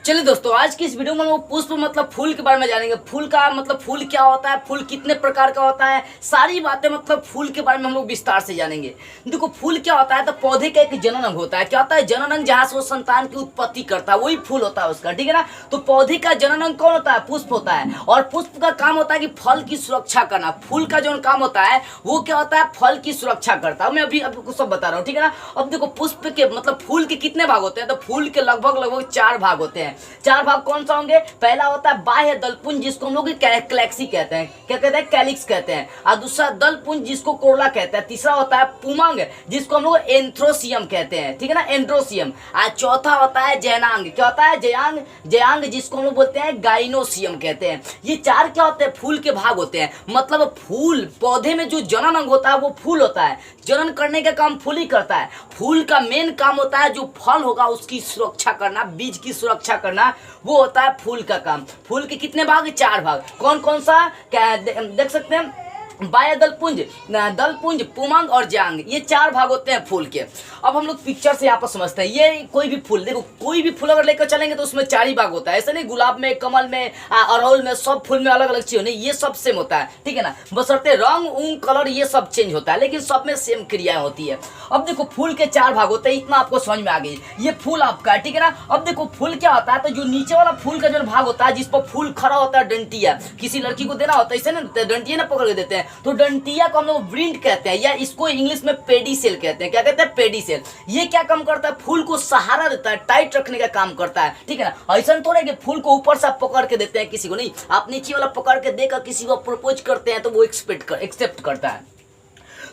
चलिए दोस्तों, आज की इस वीडियो में हम लोग पुष्प मतलब फूल के बारे में जानेंगे। फूल का मतलब फूल क्या होता है, फूल कितने प्रकार का होता है, सारी बातें मतलब फूल के बारे में हम लोग विस्तार से जानेंगे। देखो फूल क्या होता है, तो पौधे का एक जनन अंग होता है। क्या होता है जनन अंग? जहाँ से वो संतान की उत्पत्ति करता है वही फूल होता है उसका, ठीक है ना। तो पौधे का जनन अंग कौन होता है? पुष्प होता है। और पुष्प का काम होता है कि फल की सुरक्षा करना। फूल का जो काम होता है वो क्या होता है? फल की सुरक्षा करता है। मैं अभी आपको सब बता रहा हूँ, ठीक है ना। अब देखो पुष्प के मतलब फूल के कितने भाग होते हैं, तो फूल के लगभग 4 भाग होते हैं। 4 भाग कौन सा होंगे? पहला होता है बाह्य दलपुंज, जिसको हम लोग क्लैक्सी कहते हैं। क्या कहते हैं? कैलिक्स कहते हैं। और दूसरा दलपुंज, जिसको कोरला कहते हैं। तीसरा होता है पुमंग, जिसको हम लोग एंथ्रोसियम कहते हैं, ठीक है ना, एंड्रोसियम। और चौथा होता है जैनांग। क्या होता है? जयांग, जिसको हम लोग बोलते हैं गाइनोसियम कहते हैं। ये 4 क्या होते हैं? फूल के भाग होते हैं। मतलब फूल पौधे में जो जनन अंग होता है वो फूल होता है। जनन करने का काम फूल ही करता है। फूल का मेन काम होता है जो फल होगा उसकी सुरक्षा करना, बीज की सुरक्षा करना, वो होता है फूल का काम। फूल के कितने भाग? 4 भाग। कौन कौन सा? क्या देख सकते हैं? बाह्य दलपुंज, पुमंग और जांग, ये 4 भाग होते हैं फूल के। अब हम लोग पिक्चर से यहाँ पर समझते हैं। ये कोई भी फूल, देखो कोई भी फूल अगर लेकर चलेंगे तो उसमें 4 ही भाग होता है। ऐसा नहीं गुलाब में, कमल में, अड़हुल में, सब फूल में अलग अलग चीज नहीं, ये सब सेम होता है, ठीक है ना। बशर्ते रंग उंग कलर ये सब चेंज होता है, लेकिन सब में सेम क्रियाएं होती है। अब देखो फूल के 4 भाग होते हैं, इतना आपको समझ में आ गई। ये फूल आपका है, ठीक है ना। अब देखो फूल क्या होता है, तो जो नीचे वाला फूल का जो भाग होता है जिस पर फूल खड़ा होता है, डंटिया, किसी लड़की को देना होता है इसे ना, डंटिया ना पकड़ के देते हैं, तो डंटिया को हम लोग व्रिंड कहते हैं, या इसको इंग्लिश में पेडीसेल कहते हैं। क्या कहते हैं? पेडीसेल। ये क्या काम करता है? फूल को सहारा देता है, टाइट रखने का काम करता है, ठीक है ना। ऐसा थोड़ा कि फूल को ऊपर से आप पकड़ के देते हैं किसी को, नहीं, आप नीचे वाला पकड़ के देकर किसी को प्रपोज करते हैं तो वो एक्सेप्ट करता है।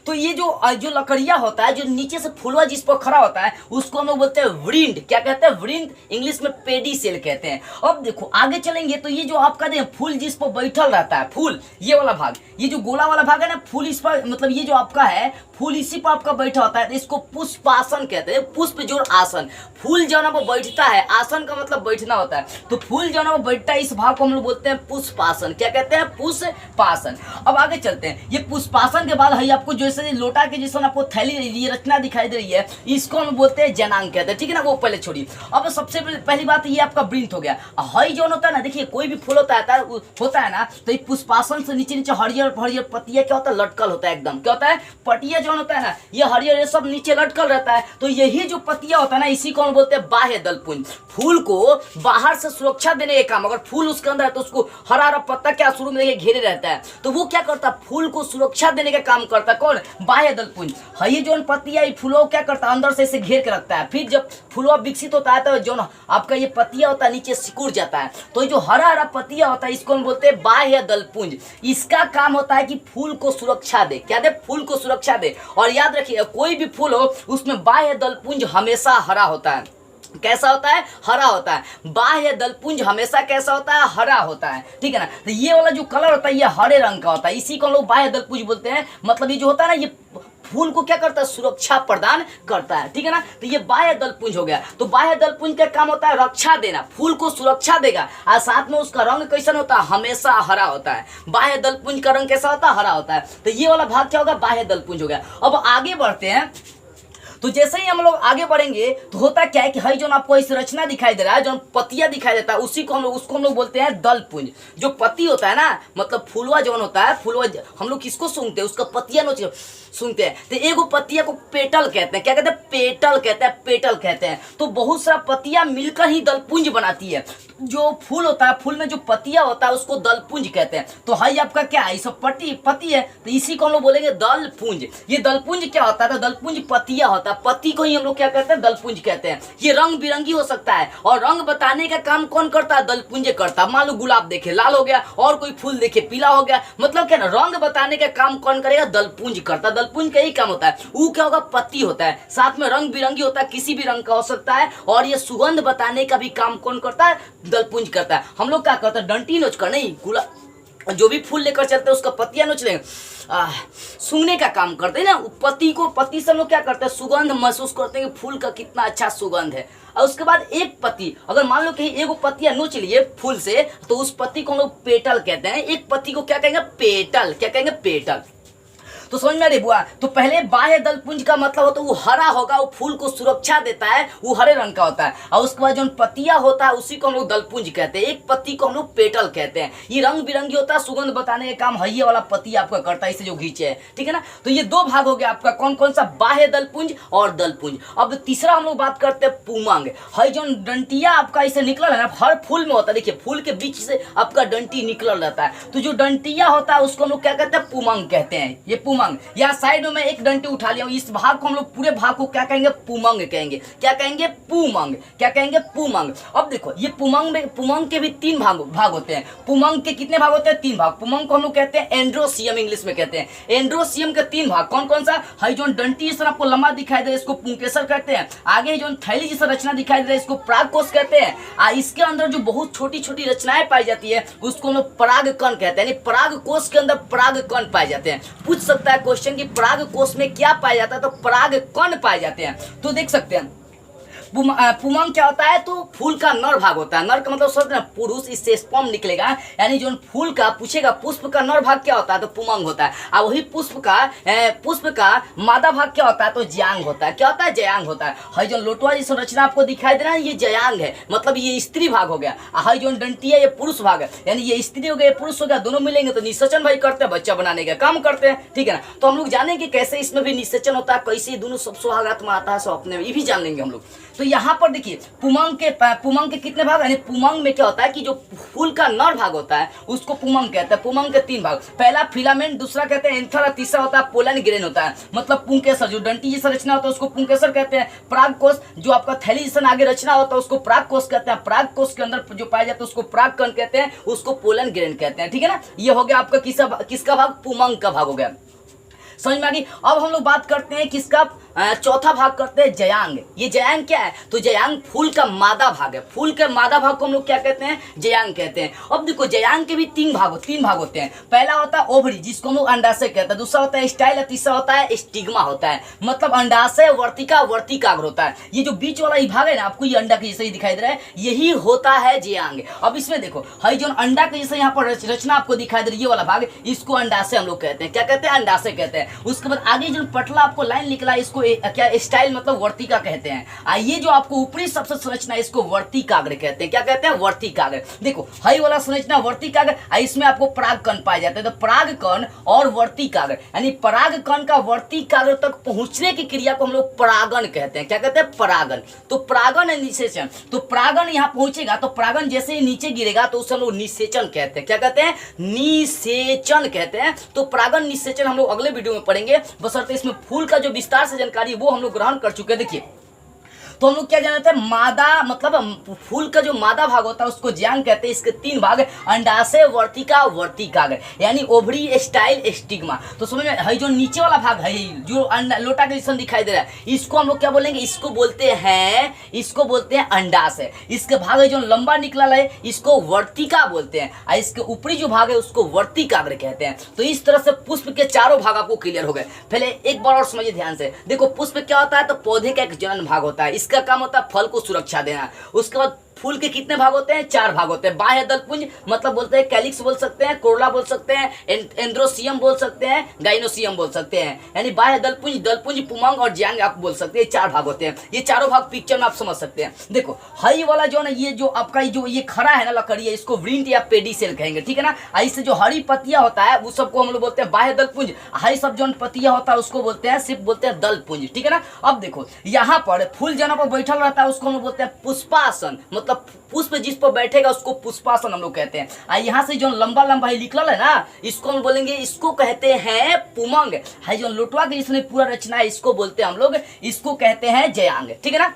तो ये जो लकड़िया होता है, जो नीचे से फूलवा जिस पर खड़ा होता है, उसको हम लोग बोलते हैं व्रिंड। क्या कहते हैं? व्रिंड, इंग्लिश में पेडीसेल कहते हैं। अब देखो आगे चलेंगे तो ये जो आपका फूल जिस पर बैठल रहता है, फूल ये वाला भाग, ये जो गोला वाला भाग है ना, फूल इस पर मतलब ये जो आपका है फूल इसी पर आपका बैठा होता है, तो इसको पुष्पासन कहते हैं। पुष्प जोड़ आसन, फूल जो ना वो बैठता है, आसन का मतलब बैठना होता है, तो फूल जो ना वो बैठता है, इस भाग को हम लोग बोलते हैं पुष्पासन। क्या कहते हैं? पुष्पासन। अब आगे चलते हैं। ये पुष्पासन के बाद है आपको जैसे लोटा के जैसा आपको थैली ये रचना दिखाई दे रही है, इसको हम बोलते हैं जनांग कहते हैं, ठीक है ना। वो पहले छोड़िए। अब सबसे पहली बात ये आपका वृंत हो गया। हई जो होता है ना, देखिए कोई भी फूल होता है ना, तो ये पुष्पासन से नीचे नीचे हरियर हरियर पत्तियां क्या होता है? लटकल होता है एकदम। क्या होता है? पटिया जो होता है ना, ये हरियर ये सब नीचे लटकल रहता है, तो यही जो पत्तियां होता है ना, इसी को हम बोलते हैं बाह्य दलपुंज। फूल को बाहर से सुरक्षा देने का काम, अगर फूल उसके अंदर है तो उसको हरा हरा पत्ता क्या शुरू में देखिए घेरे रहता है, तो वो क्या करता है? फूल को सुरक्षा देने का काम करता है। कौन? बाह्य दलपुंज। ये जो पत्तियां फूलों क्या करता है? अंदर से इसे घेर के रखता है। फिर जब फूलों विकसित होता है तो जो आपका ये पत्तियां होता है नीचे सिकुड़ जाता है, तो ये जो हरा हरा पत्तियां होता है इसको हम बोलते हैं बाह्य दलपुंज। इसका काम होता है कि फूल को सुरक्षा दे। क्या दे? फूल को सुरक्षा दे। और याद रखिए कोई भी फूल हो उसमें बाह्य दलपुंज हमेशा हरा होता है। कैसा होता है? हरा होता है। बाह्य दलपुंज हमेशा कैसा होता है? हरा होता है, ठीक है ना। तो ये वाला जो कलर होता है ये हरे रंग का होता है, इसी को हम लोग बाह्य दलपुंज बोलते हैं। मतलब ये जो होता है ना, ये फूल को क्या करता है? सुरक्षा प्रदान करता है, ठीक है ना। तो ये बाह्य दलपुंज हो गया। तो बाह्य दलपुंज का काम होता है रक्षा देना, फूल को सुरक्षा देगा, और साथ में उसका रंग कैसा होता है? हमेशा हरा होता है। बाह्य दलपुंज का रंग कैसा होता है? हरा होता है। तो ये वाला भाग क्या होगा? बाह्य दलपुंज हो गया। अब आगे बढ़ते हैं। तो जैसे ही हम लोग आगे बढ़ेंगे तो होता क्या है कि हई जो आपको इस रचना दिखाई दे रहा है, जो पत्तियां दिखाई देता है, उसी को हम लोग बोलते हैं दलपुंज। जो पत्ती होता है ना, मतलब फूलवा जो होता है, फूलवा हम लोग किसको सूंघते हैं? उसका पत्तियां नोच सूंघते हैं, तो एगो पत्तिया को पेटल कहते हैं। क्या कहते हैं? पेटल कहते हैं, पेटल कहते हैं। तो बहुत सारा पत्तियां मिलकर ही दलपुंज बनाती है। जो फूल होता है, फूल में जो पत्तियां होता है उसको दलपुंज कहते हैं। तो हई आपका क्या है? सब पत्ती है, तो इसी को हम लोग बोलेंगे दलपुंज। ये दलपुंज क्या होता है? तो दलपुंज पत्तियां होता है, पत्ती को ही हम लोग क्या कहते हैं? दलपुंज कहते हैं। ये रंग बिरंगी हो सकता है, और रंग बताने का काम कौन करता है? दलपुंज करता है। मान लो गुलाब देखे लाल हो गया, और कोई फूल देखे पीला हो गया, मतलब क्या ना, रंग बताने का काम कौन करेगा? दलपुंज करता है। दलपुंज का ही काम होता है। वो क्या होगा? पत्ती होता है, साथ में रंग बिरंगी होता है, किसी भी रंग का हो सकता है, और ये सुगंध बताने का भी काम कौन करता है? दलपुंज करता है। हम लोग क्या करते हैं? डंटी नोच कर नहीं, जो भी फूल लेकर चलते हैं उसका पत्तियां नोच लेंगे, सूंघने का काम करते हैं ना। पत्ती से हम लोग क्या करते हैं? सुगंध महसूस करते हैं कि फूल का कितना अच्छा सुगंध है। और उसके बाद एक पत्ती, अगर मान लो कि एगो पत्तियां नोच लिए फूल से, तो उस पत्ती को हम लोग पेटल कहते हैं। एक पत्ती को क्या कहेंगे? पेटल। क्या कहेंगे? पेटल। तो समझ में आ रही बुआ। तो पहले बाह्य दलपुंज का मतलब होता है वो हरा होगा, वो फूल को सुरक्षा देता है, वो हरे रंग का होता है। और उसके बाद जो पत्तियां होता है उसी को हम लोग दलपुंज कहते हैं। एक पत्ती को हम लोग पेटल कहते हैं। ये रंग बिरंगी होता है, सुगंध बताने का काम हइये वाला पत्ती आपका करता है, इसे जो घींचे है, ठीक है ना। तो ये दो भाग हो गया आपका, कौन कौन सा, बाह्य दलपुंज और दलपुंज। अब तीसरा हम लोग बात करते हैं पुमंग। हई जो डंटिया आपका इसे निकल है ना, हर फूल में होता है, देखिए फूल के बीच से आपका डंटी निकल रहता है। तो जो डंटिया होता है उसको हम लोग क्या कहते हैं, पुमंग कहते हैं। ये पुमंग, यहाँ साइड में मैं एक डंटी उठा लिया हूं, इस भाग को हम लोग पूरे भाग को क्या कहेंगे, पुमंग कहेंगे। क्या कहेंगे, पुमंग। क्या कहेंगे, पुमंग। अब देखो ये पुमंग में, पुमंग के भी तीन भाग होते हैं। पुमंग के कितने भाग होते हैं, तीन भाग। पुमंग को हम लोग कहते हैं एंड्रोसियम, इंग्लिश में कहते हैं। एंड्रोसियम के तीन भाग, कौन कौन सा, हई जो डंटी इस तरह आपको लंबा दिखाई दे इसको पुंकेसर कहते हैं। आगे जो थैली जैसा रचना दिखाई दे रहा है इसको परागकोश कहते हैं। इसके अंदर जो बहुत छोटी छोटी रचनाएं पाई जाती है उसको हम लोग परागकण कहते हैं। यानी परागकोश के अंदर परागकण पाए जाते हैं। पूछ सकता है क्वेश्चन कि परागकोश में क्या पाया जाता है, तो परागकण पाए जाते हैं। तो देख सकते हैं पुमंग क्या होता है, तो फूल का नर भाग होता है। नर का मतलब सोचते हैं पुरुष, इससे स्पर्म निकलेगा। यानी जो फूल का पूछेगा पुष्प का नर भाग क्या होता है, तो पुमंग होता है। और वही पुष्प का मादा भाग क्या होता है, तो जयांग होता है। क्या होता है, जयांग होता है। हई जो लोटवा जिस रचना आपको दिखाई दे रहा है ये जयांग है, मतलब ये स्त्री भाग हो गया। हई जो डंटी है ये पुरुष भाग है, यानी ये स्त्री हो गया, ये पुरुष हो गया। दोनों मिलेंगे तो निषेचन भाई करते हैं, बच्चा बनाने का काम करते हैं, ठीक है ना। तो हम लोग जानेंगे कैसे इसमें भी निषेचन होता है, कैसे दोनों सब सुहागात में आता है, सब अपने में, ये भी जान लेंगे हम लोग। तो यहाँ पर देखिए पुमंग के कितने भाग, यानी पुमंग में क्या होता है कि जो फूल का नर भाग होता है उसको पुमंग कहते हैं। पुमंग के तीन भाग, पहला फिलामेंट, दूसरा कहते हैं एंथर, तीसरा होता है पोलन ग्रेन होता है, मतलब पुंकेसर। जो डंटी जैसा रचना होता है उसको पुंकेसर कहते हैं। परागकोश, जो आपका थैली जैसा आगे रचना होता है उसको परागकोश कहते हैं। परागकोश के अंदर जो पाया जाता है उसको परागकण कहते हैं, उसको पोलन ग्रेन कहते हैं, ठीक है ना। ये हो गया आपका किसका भाग, पुमंग का भाग हो गया, समझ में आ गई। अब हम लोग बात करते हैं किसका, चौथा भाग करते हैं जयांग। ये जयांग क्या है, तो जयांग फूल का मादा भाग है। फूल के मादा भाग को हम लोग क्या कहते हैं, जयांग कहते हैं। अब देखो जयांग के भी तीन भाग होते हैं। पहला होता है ओवरी, जिसको हम लोग अंडाशय कहते हैं। दूसरा होता है स्टाइल, तीसरा होता है स्टिग्मा होता है। मतलब अंडाशय, वर्तिका, वर्तिकाग्र होता है। ये जो बीच वाला ही भाग है ना, आपको ये अंडा के जैसे ही दिखाई दे रहा है, यही होता है जयांग। अब इसमें देखो हई जो अंडा के जैसे यहाँ पर रचना आपको दिखाई दे रही है, ये वाला भाग, इसको अंडाशय हम लोग कहते हैं। क्या कहते हैं, अंडाशय कहते हैं। उसके बाद आगे जो पटला आपको लाइन निकला इसको क्या, स्टाइल मतलब वर्तिका कहते हैं। ये जो आपको ऊपरी सबसे संरचना इसको वर्तिकाग्र कहते हैं। क्या कहते हैं, वर्तिकाग्र। देखो हई वाला संरचना वर्तिकाग्र, इसमें आपको परागकण पाए जाते हैं। तो परागकण और वर्तिकाग्र, यानी परागकण का वर्तिकाग्र तक पहुंचने की क्रिया को हम लोग परागन कहते हैं। क्या कहते हैं, परागन। तो परागन है निषेचन। तो परागन यहाँ पहुंचेगा तो परागन जैसे ही नीचे गिरेगा तो उसे हम लोग निषेचन कहते हैं। क्या कहते हैं, निषेचन कहते हैं। तो परागन निषेचन हम लोग अगले वीडियो में पढ़ेंगे, बशर्ते इसमें फूल का जो विस्तार से जानकारी है वो हम लोग ग्रहण कर चुके हैं। देखिए तो हम लोग क्या जानते हैं, मादा मतलब फूल का जो मादा भाग होता है उसको जयांग कहते हैं। इसके तीन भाग, अंडाशय, वर्तिका, वर्तिकाग्र, यानी ओवरी, स्टाइल, स्टिग्मा। तो समझ में, हई जो नीचे वाला भाग है जो लोटा के जैसा दिखाई दे रहा है, इसको हम लोग क्या बोलेंगे, इसको बोलते हैं अंडाशय। इसके भाग है जो लंबा निकला है इसको वर्तिका बोलते हैं, और इसके ऊपरी जो भाग है उसको वर्तिकाग्र कहते हैं। तो इस तरह से पुष्प के चारों भाग आपको क्लियर हो गए। पहले एक बार और समझिए ध्यान से। देखो पुष्प क्या होता है, तो पौधे का एक जनन भाग होता है, इसका काम होता है फल को सुरक्षा देना। उसके बाद फूल के कितने भाग होते हैं, चार भाग होते हैं। बाह्य दलपुंज मतलब बोलते हैं कैलिक्स बोल सकते हैं, कोरला बोल सकते हैं, एंड्रोसियम बोल सकते हैं, गाइनोसियम बोल सकते हैं। यानी बाह्य दलपुंज, दलपुंज, पुमंग और जयांग आप बोल सकते हैं। चार भाग होते हैं। ये चारों भाग पिक्चर में आप समझ सकते हैं। देखो हई वाला जो ना, ये जो आपका जो ये खड़ा है ना लकड़ी है, इसको व्रिंट या पेडिसेल कहेंगे, ठीक है ना। इससे जो हरी पत्तियां होता है वो सबको हम लोग बोलते हैं बाह्य दलपुंज। हरी सब जो पत्तियां होता है उसको बोलते हैं, सिर्फ बोलते हैं दलपुंज, ठीक है ना। अब देखो यहाँ पर फूल जहाँ पर बैठल रहता है उसको हम लोग बोलते हैं पुष्पासन, मतलब पुष्प जिस पर बैठेगा उसको पुष्पासन हम लोग कहते हैं। यहाँ से जो लंबा लंबा ही निकल है ना, इसको हम बोलेंगे, इसको कहते हैं पुमंग। है जो लोटवा के जिसने पूरा रचना है इसको बोलते हैं हम लोग, इसको कहते हैं जयांग, ठीक है ना।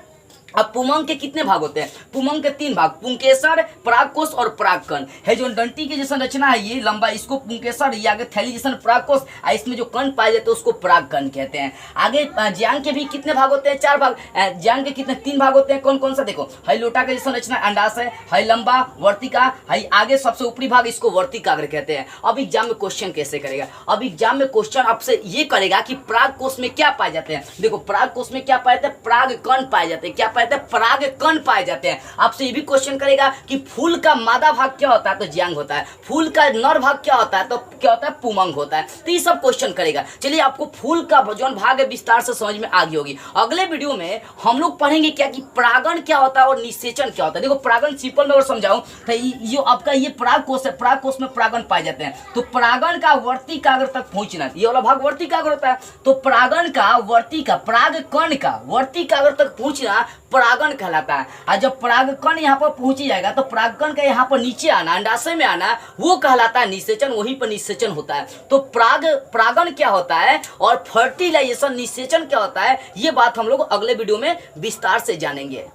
अब पुमंग के कितने भाग होते हैं, पुमंग के तीन भाग, पुंकेसर, परागकोश और परागकण। है जो डंटी के जैसा रचना है ये लंबा, इसको पुंकेसर, ये आगे थैली जैसा परागकोश, इसमें जो कण पाए जाते हैं उसको परागकण कहते हैं। आगे जयांग के भी कितने भाग होते हैं, चार भाग। जयांग के कितने, तीन भाग होते हैं। कौन कौन सा, देखो है लोटा के जैसा रचना अंडाशय, है लंबा, वर्तिका, है आगे सबसे ऊपरी भाग इसको वर्तिकाग्र कहते हैं। अब एग्जाम में क्वेश्चन कैसे करेगा, अब एग्जाम में क्वेश्चन आपसे ये करेगा कि परागकोश में क्या पाए जाते हैं। देखो परागकोश में क्या पाए जाते हैं, परागकण पाए जाते हैं। क्या पाए जाते हैं, पराग कण पाए जाते हैं। आपसे ये भी क्वेश्चन करेगा कि फूल का मादा भाग क्या होता है, तो ज्यांग होता है। फूल का नर भाग क्या होता है, तो क्या होता है, पुमंग होता है। तो ये सब क्वेश्चन करेगा। चलिए आपको फूल का जो भाग है विस्तार से समझ में आ गई होगी। अगले वीडियो में हम लोग पढ़ेंगे क्या कि परागण क्या होता है और निषेचन क्या होता है। देखो परागण सिंपल में अगर समझाऊं तो ये आपका ये पराग कोष है, पराग कोष में परागण पाए जाते हैं। तो परागण का वर्ती काग्र तक पहुंचना, ये वाला भाग वर्ती काग्र होता है। तो परागण का वर्ती का पराग कण का वर्ती काग्र तक पहुंचना परागण कहलाता है। और जब पराग कण यहाँ पर पहुंच जाएगा तो परागकण का यहाँ पर नीचे आना, अंडाशय में आना, वो कहलाता है निषेचन। वहीं पर निषेचन होता है। तो परागण क्या होता है और फर्टिलाइजेशन निषेचन क्या होता है, ये बात हम लोग अगले वीडियो में विस्तार से जानेंगे।